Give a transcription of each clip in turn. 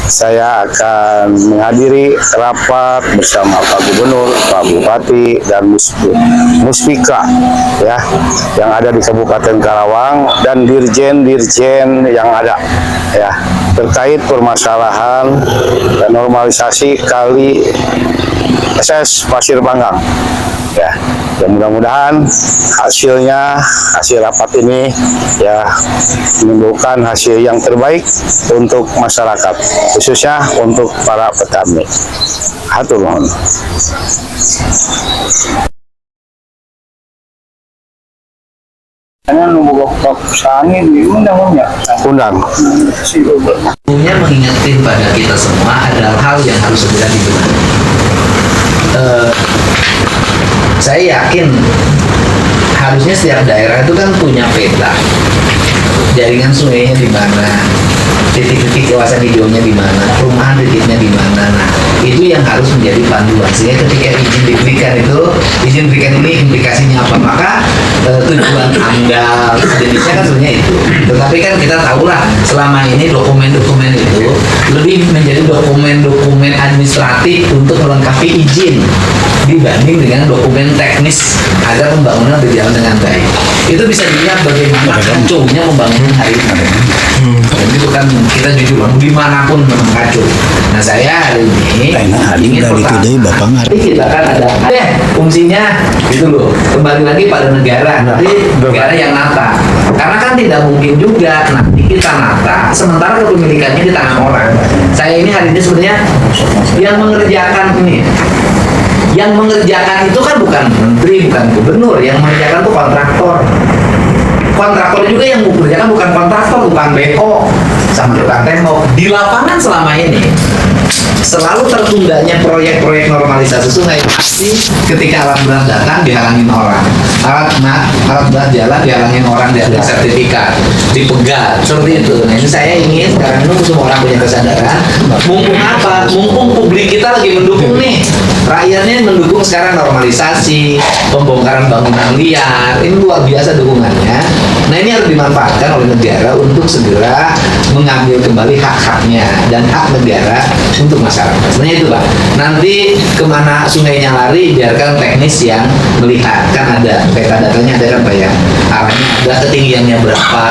saya akan menghadiri rapat bersama Pak Gubernur, Pak Bupati, dan Muspika ya, yang ada di Kabupaten Karawang, dan dirjen-dirjen yang ada ya, terkait permasalahan dan normalisasi kali SS Pasir Panggang ya. Ya, mudah-mudahan hasil rapat ini ya menimbulkan hasil yang terbaik untuk masyarakat, khususnya untuk para petani. Hatur nuhun. Undang. Umumnya mengingatkan pada kita semua ada hal yang harus segera dibenahi. Saya yakin harusnya setiap daerah itu kan punya peta jaringan sungainya di mana, titik-titik kawasan hijaunya di mana, perumahan titiknya di mana. Nah, itu yang harus menjadi panduan sehingga ketika izin diberikan ini implikasinya apa, maka tujuan AMDAL jenisnya kan sebenarnya itu. Tetapi kan kita tahulah selama ini dokumen-dokumen itu lebih menjadi dokumen-dokumen administratif untuk melengkapi izin dibanding dengan dokumen teknis agar pembangunan berjalan dengan baik. Itu bisa dilihat bagaimana kacaunya pembangunan hari ini. Dan itu kan kita jujur dimanapun memang kacau. Nah, saya hari ini ingin pertama, kita kan ada fungsinya gitu loh. Kembali lagi pada negara, nanti negara yang nata. Karena kan tidak mungkin juga nanti kita nata sementara kepemilikannya di tangan orang. Saya ini hari ini sebenarnya yang mengerjakan ini. Yang mengerjakan itu kan bukan menteri, bukan gubernur. Yang mengerjakan itu kontraktor. Kontraktor juga yang mengerjakan bukan kontraktor, bukan BO sama tukang tembok. Di lapangan selama ini selalu tertundanya proyek-proyek normalisasi sungai pasti ketika alat berat datang dihalangin orang, alat berat jalan dihalangin orang, dihalangin sertifikat, dipegat seperti itu. Nah, ini saya ingin sekarang ini semua orang punya kesadaran. Mumpung apa? Mumpung publik kita lagi mendukung nih, rakyatnya mendukung sekarang normalisasi, pembongkaran bangunan liar, ini luar biasa dukungannya. Nah, ini harus dimanfaatkan oleh negara untuk segera mengambil kembali hak-haknya dan hak negara untuk masyarakat. Sebenarnya itu Pak. Nanti kemana sungainya lari biarkan teknis yang melihat, kan ada peta datanya, ada kan Pak ya, arahnya ada, ketinggiannya berapa,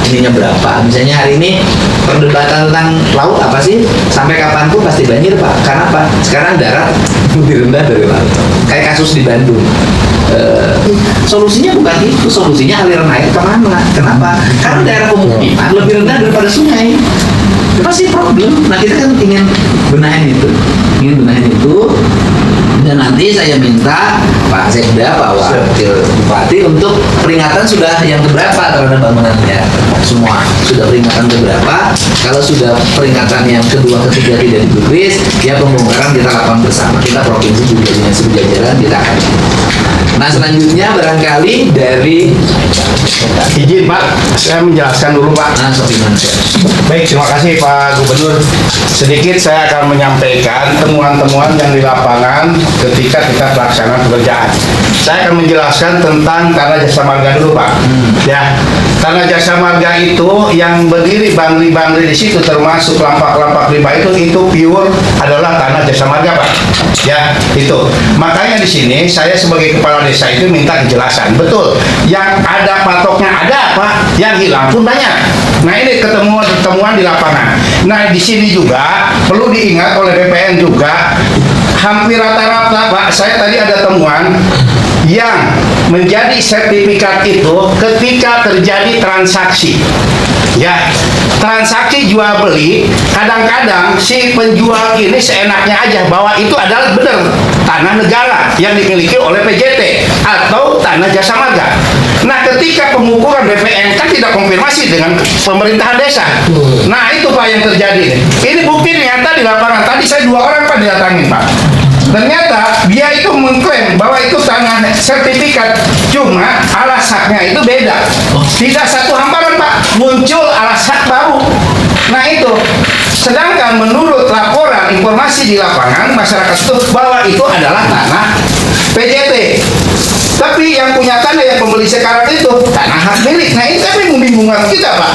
ininya berapa. Misalnya hari ini perdebatan tentang laut apa sih, sampai kapanpun pasti banjir Pak. Karena apa? Sekarang darat lebih rendah dari laut, kayak kasus di Bandung. Solusinya bukan itu, solusinya aliran air kemana? Kenapa? Karena daerah pemukiman lebih rendah daripada sungai. Itu pasti problem. Nah, kita kan ingin benahin itu, dan nanti saya minta Pak Sekda, Pak Wakil Bupati untuk peringatan sudah yang keberapa terhadap bangunan ya, semua sudah peringatan keberapa. Kalau sudah peringatan yang kedua, ketiga tidak digubris, ya pembongkaran kita lakukan bersama. Kita provinsi juga dengan sejajaran kita akan. Nah, selanjutnya barangkali dari izin Pak, saya menjelaskan dulu Pak. Nah, baik, terima kasih Pak Gubernur. Sedikit saya akan menyampaikan temuan-temuan yang di lapangan ketika kita pelaksanaan pekerjaan. Saya akan menjelaskan tentang Tanah Jasa Marga dulu Pak. Ya, Tanah Jasa Marga itu yang berdiri bangli-bangli di situ, termasuk lampak-lampak riba itu pure adalah Tanah Jasa Marga Pak. Ya, itu. Makanya di sini saya sebagai kepala desa itu minta kejelasan. Betul, yang ada patoknya ada Pak, yang hilang pun banyak. Nah, ini ketemuan di lapangan. Nah, di sini juga perlu diingat oleh BPN juga, hampir rata-rata Pak, saya tadi ada temuan yang menjadi sertifikat itu ketika terjadi transaksi. Ya, transaksi jual beli, kadang-kadang si penjual ini seenaknya aja bahwa itu adalah benar tanah negara yang dimiliki oleh PJT atau Tanah Jasa Marga. Nah, ketika pengukuran BPN kan tidak konfirmasi dengan pemerintahan desa. Nah, itu Pak yang terjadi. Ini bukti nyata di lapangan. Tadi saya 2 orang Pak didatangin Pak. Ternyata dia itu mengklaim bahwa itu tanah sertifikat, cuma alas haknya itu beda. Tidak satu hamparan Pak, muncul alas hak baru. Nah itu, sedangkan menurut laporan kedua, informasi di lapangan masyarakat itu bahwa itu adalah tanah PJT. Tapi yang punya tanah, yang pembeli sekarang itu tanah hak milik. Nah ini tapi membingungkan kita Pak.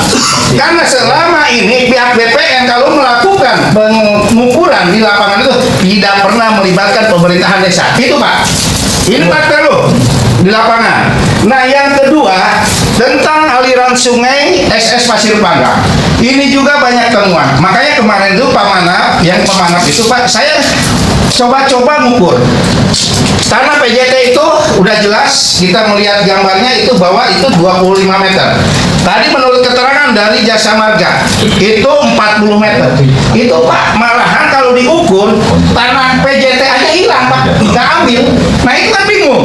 Karena selama ini pihak BPN kalau melakukan pengukuran di lapangan itu tidak pernah melibatkan pemerintahan desa. Itu Pak. Ini fakta loh di lapangan. Nah yang kedua tentang aliran sungai SS Pasir Panggang. Ini juga banyak temuan. Makanya kemarin itu Pak Manap, yang pemanap itu Pak, saya coba-coba ngukur. Tanah PJT itu udah jelas, kita melihat gambarnya itu bahwa itu 25 meter. Tadi menurut keterangan dari Jasa Marga itu 40 meter. Itu Pak, malahan kalau diukur tanah PJT aja hilang Pak, nggak ambil. Nah itu kan bingung.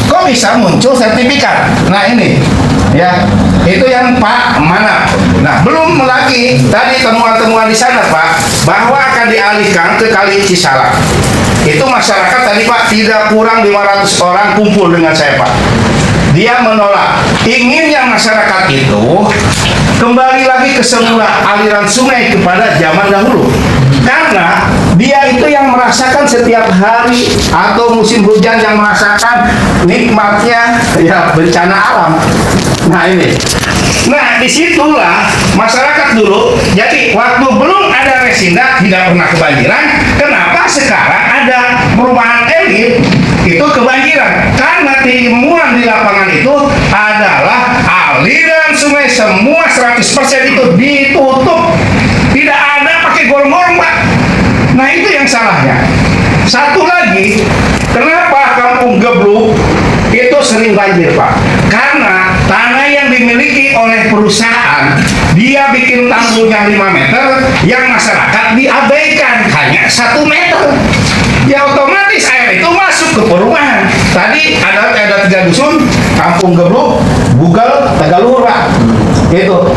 Kok bisa muncul sertifikat? Nah ini, ya itu yang Pak mana? Nah belum lagi tadi temuan-temuan di sana Pak, bahwa akan dialihkan ke Kali Cisalak. Itu masyarakat tadi Pak tidak kurang 500 orang kumpul dengan saya Pak. Dia menolak. Inginnya masyarakat itu kembali lagi ke semula aliran sungai kepada zaman dahulu. Karena dia itu yang merasakan setiap hari atau musim hujan yang merasakan nikmatnya ya bencana alam. Nah ini. Nah disitulah masyarakat dulu. Jadi waktu belum ada Resinda tidak pernah kebanjiran. Kenapa sekarang ada perumahan elit itu kebanjiran? Karena temuan di lapangan itu adalah aliran sungai semua 100% itu ditutup. Tidak ada pakai gorong-gorong Pak. Nah itu yang salahnya. Satu lagi, kenapa Kampung Gebluk itu sering banjir Pak? Karena tanah yang dimiliki oleh perusahaan, dia bikin tanggulnya 5 meter, yang masyarakat diabaikan hanya 1 meter. Ya otomatis air itu masuk ke perumahan. Tadi ada 3 dusun, Kampung Gebluk, Bugal, Tegaluhur Pak. Itu.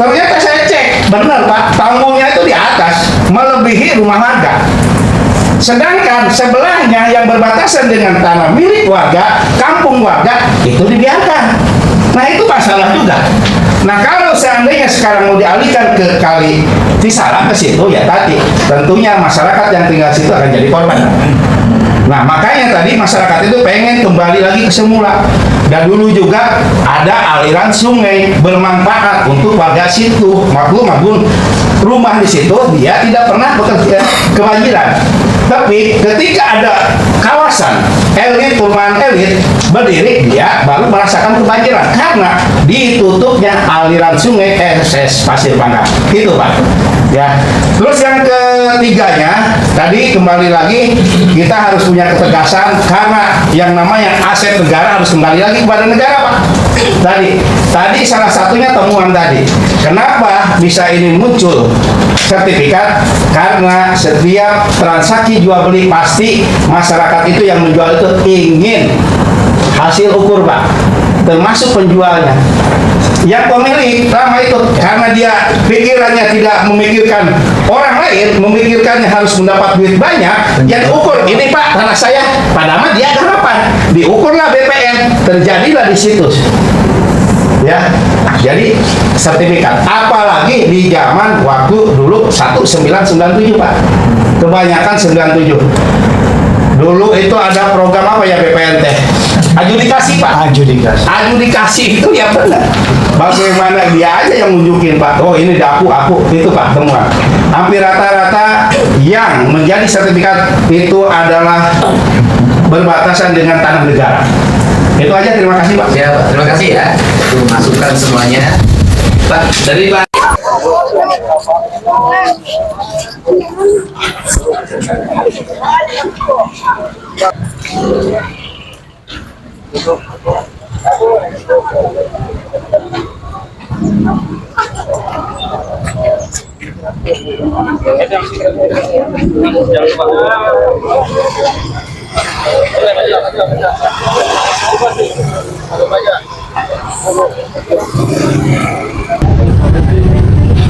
Ternyata saya cek, benar Pak, tanggulnya itu di atas, melebihi rumah warga. Sedangkan sebelahnya yang berbatasan dengan tanah milik warga, kampung warga, itu dibiarkan. Nah itu masalah juga. Nah kalau seandainya sekarang mau dialihkan ke Kali Cisalak ke situ, ya tadi tentunya masyarakat yang tinggal situ akan jadi korban. Nah makanya tadi masyarakat itu pengen kembali lagi ke semula. Dan dulu juga ada aliran sungai bermanfaat untuk warga situ. Maklum rumah di situ dia tidak pernah bekerja kebanjiran. Tapi ketika ada kawasan elit, perumahan elit berdiri, dia baru merasakan kebanjiran karena ditutupnya aliran sungai SS Pasir Panggang. Itu Pak. Ya. Terus yang ketiganya, tadi kembali lagi kita harus punya ketegasan karena yang namanya aset negara harus kembali lagi kepada negara Pak. Tadi salah satunya temuan tadi. Kenapa bisa ini muncul sertifikat? Karena setiap transaksi jual beli pasti masyarakat itu yang menjual itu ingin hasil ukur Pak, termasuk penjualnya. Yang pemilik lama itu karena dia pikirannya tidak memikirkan orang lain, memikirkannya harus mendapat duit banyak. Yang ukur ini Pak tanah saya, padahal dia harapan diukurlah BPN, terjadilah di situs. Ya, jadi sertifikat. Apalagi di zaman waktu dulu 1997 Pak, kebanyakan 97. Dulu itu ada program apa ya BPN teh? Adjudikasi Pak. Adjudikasi itu ya benar. Bagaimana dia aja yang nunjukin Pak. Oh ini aku itu Pak temuan. Hampir rata-rata yang menjadi sertifikat itu adalah berbatasan dengan tanah negara. Itu aja, terima kasih Pak. Ya Pak, terima kasih ya. Itu masukan semuanya. Pak, dari Pak.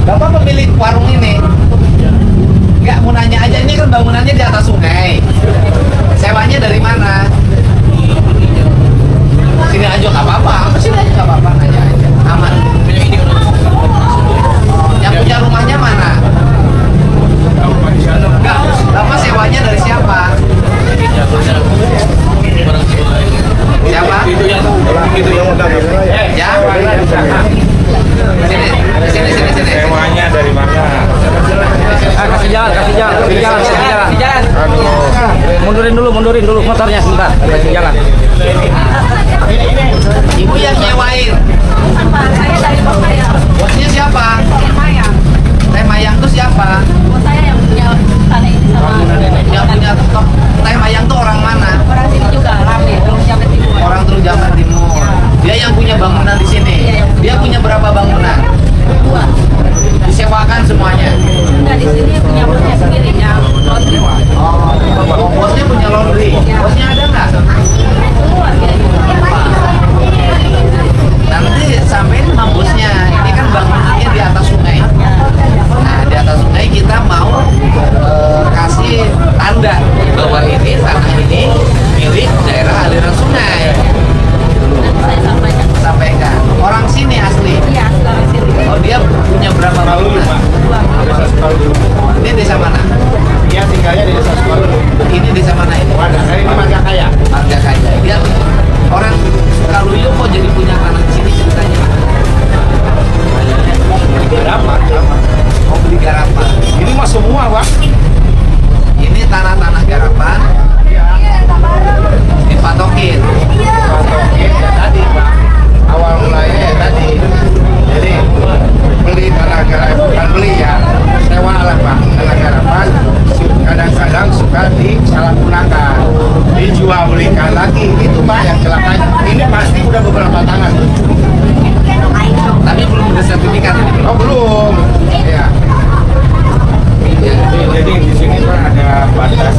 Bapak pemilik warung ini nggak mau nanya aja, ini kan bangunannya di atas sungai, sewanya dari mana? Sini aja nggak apa-apa, sini aja nggak apa-apa, nanya aja, aman. Yang punya rumahnya mana? Nggak mundurin dulu motornya sebentar. Kita jalan. Ibu yang nyewain. Saya dari Bapaya. Bosnya siapa? Mayang. Teh Mayang tuh siapa? Bos saya yang punya tanah ini sama Yang punya Teh Mayang tuh orang mana? orang sini juga rame terus Jawa Timur. Orang Teluk Jakarta Timur. Dia yang punya bangunan di sini. Dia punya berapa bangunan? Dua. Disewakan semuanya. Enggak di sini punya bosnya sendiri yang laundry. Oh, bosnya punya laundry. Bosnya ada nggak? Semua dia. Nanti sampein sama bosnya. Ini kan bangunannya di atas sungai. Nah, di atas sungai kita mau kasih tanda bahwa ini tanah ini milik daerah aliran sungai. Saya sampaikan. Sampaikan. Orang sini asli. Iya, dari sini. Oh, dia punya berapa bangunan? Ini desa mana? Dia tinggalnya di desa Sukaluyu. Ini desa mana ini? Wadah, saya ini marga kaya. Marga kaya. Dia orang Sukaluyu kok jadi punya tanah di sini ceritanya? Berapa? Mau beli garapan. Ini mah semua, Pak. Ini tanah-tanah garapan dipatokin. Oke, ya tadi, Pak. Awal mulanya ya tadi. Jadi beli tanah garapan, bukan beli ya. Sewa lah, Pak. Tanah garapan kadang-kadang suka disalahgunakan. Dijual belikan lagi. Itu, Pak, yang celakanya. Ini pasti udah beberapa tangan. Tapi belum ada sertifikat ini belum. Oh, belum. Ya. Jadi di sini Pak ada batas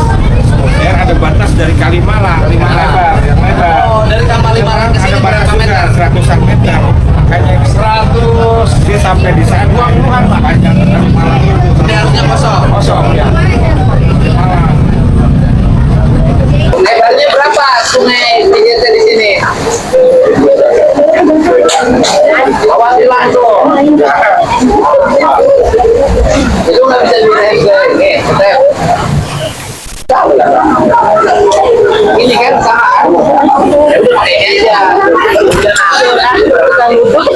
modern, ada batas dari Kalimalang, lebar, yang lebar. Oh, dari Kalimalang ke sini Ada batas berapa juga, meter? 100-an meter. Makanya 100 dia sampai di sana 20-an Pak panjang Kalimalang itu. Ini harusnya kosong. Kosong ya. Kalimalang. Lebarnya berapa sungai Tijete di sini? Awalnya langsung. Itu nggak bisa dibilang nih, Step. Ini kan sama kan? Ya udah ini aja. Kalinya bangunnya tahun berapa?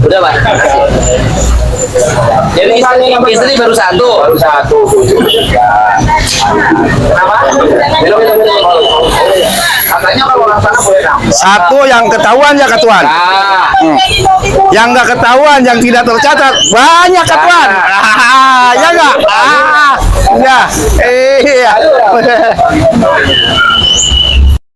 Udah Pak. Jadi istri baru satu. Baru satu. Kenapa? Katanya kalau orang sana boleh nambah. Satu yang ketahuan ya ketuan. Yang nggak ketahuan, yang tidak tercatat banyak ketuan. Ya nggak? Ya, iya.